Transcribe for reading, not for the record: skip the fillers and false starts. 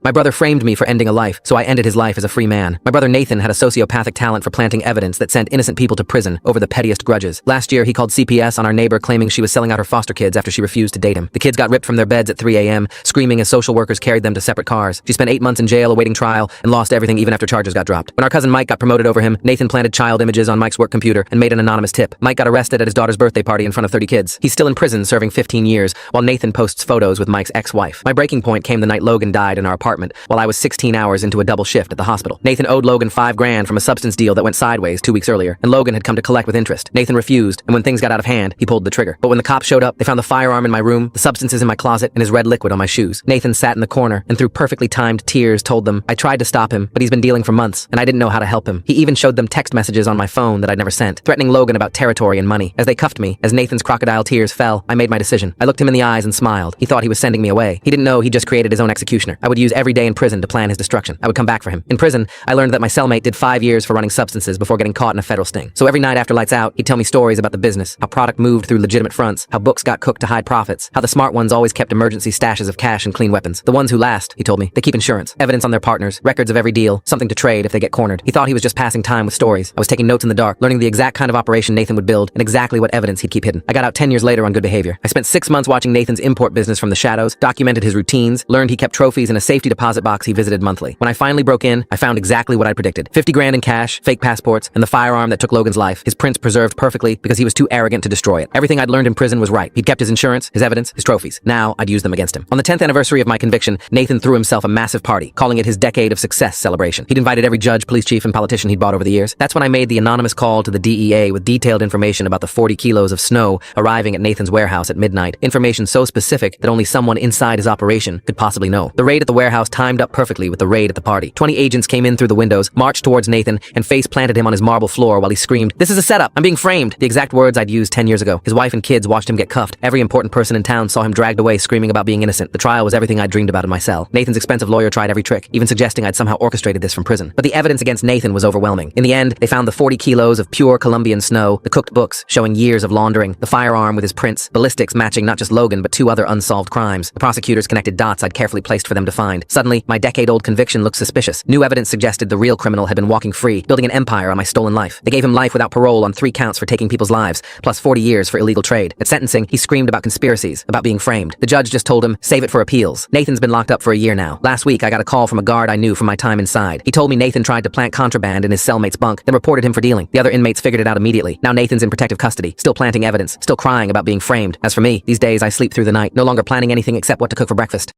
My brother framed me for ending a life, so I ended his life as a free man. My brother Nathan had a sociopathic talent for planting evidence that sent innocent people to prison over the pettiest grudges. Last year, he called CPS on our neighbor claiming she was selling out her foster kids after she refused to date him. The kids got ripped from their beds at 3 a.m., screaming as social workers carried them to separate cars. She spent 8 months in jail awaiting trial and lost everything even after charges got dropped. When our cousin Mike got promoted over him, Nathan planted child images on Mike's work computer and made an anonymous tip. Mike got arrested at his daughter's birthday party in front of 30 kids. He's still in prison serving 15 years, while Nathan posts photos with Mike's ex-wife. My breaking point came the night Logan died in our apartment, while I was 16 hours into a double shift at the hospital. Nathan owed Logan $5 grand from a substance deal that went sideways 2 weeks earlier, and Logan had come to collect with interest. Nathan refused, and when things got out of hand, he pulled the trigger. But when the cops showed up, they found the firearm in my room, the substances in my closet, and his red liquid on my shoes. Nathan sat in the corner, and through perfectly timed tears told them, I tried to stop him, but he's been dealing for months, and I didn't know how to help him. He even showed them text messages on my phone that I'd never sent, threatening Logan about territory and money. As they cuffed me, as Nathan's crocodile tears fell, I made my decision. I looked him in the eyes and smiled. He thought he was sending me away. He didn't know he just created his own executioner. I would use every day in prison to plan his destruction. I would come back for him. In prison, I learned that my cellmate did 5 years for running substances before getting caught in a federal sting. So every night after lights out, he'd tell me stories about the business, how product moved through legitimate fronts, how books got cooked to hide profits, how the smart ones always kept emergency stashes of cash and clean weapons. The ones who last, he told me, they keep insurance, evidence on their partners, records of every deal, something to trade if they get cornered. He thought he was just passing time with stories. I was taking notes in the dark, learning the exact kind of operation Nathan would build and exactly what evidence he'd keep hidden. I got out 10 years later on good behavior. I spent 6 months watching Nathan's import business from the shadows, documented his routines, learned he kept trophies in a safety deposit box he visited monthly. When I finally broke in, I found exactly what I predicted. 50 grand in cash, fake passports, and the firearm that took Logan's life, his prints preserved perfectly because he was too arrogant to destroy it. Everything I'd learned in prison was right. He'd kept his insurance, his evidence, his trophies. Now I'd use them against him. On the 10th anniversary of my conviction, Nathan threw himself a massive party, calling it his decade of success celebration. He'd invited every judge, police chief, and politician he'd bought over the years. That's when I made the anonymous call to the DEA with detailed information about the 40 kilos of snow arriving at Nathan's warehouse at midnight. Information so specific that only someone inside his operation could possibly know. The raid at the warehouse timed up perfectly with the raid at the party. 20 agents came in through the windows, marched towards Nathan, and face planted him on his marble floor while he screamed, "This is a setup! I'm being framed!" The exact words I'd used 10 years ago. His wife and kids watched him get cuffed. Every important person in town saw him dragged away screaming about being innocent. The trial was everything I'd dreamed about in my cell. Nathan's expensive lawyer tried every trick, even suggesting I'd somehow orchestrated this from prison. But the evidence against Nathan was overwhelming. In the end, they found the 40 kilos of pure Colombian snow, the cooked books showing years of laundering, the firearm with his prints, ballistics matching not just Logan but 2 other unsolved crimes. The prosecutors connected dots I'd carefully placed for them to find. Suddenly, my decade-old conviction looked suspicious. New evidence suggested the real criminal had been walking free, building an empire on my stolen life. They gave him life without parole on 3 counts for taking people's lives, plus 40 years for illegal trade. At sentencing, he screamed about conspiracies, about being framed. The judge just told him, save it for appeals. Nathan's been locked up for a year now. Last week, I got a call from a guard I knew from my time inside. He told me Nathan tried to plant contraband in his cellmate's bunk, then reported him for dealing. The other inmates figured it out immediately. Now Nathan's in protective custody, still planting evidence, still crying about being framed. As for me, these days I sleep through the night, no longer planning anything except what to cook for breakfast.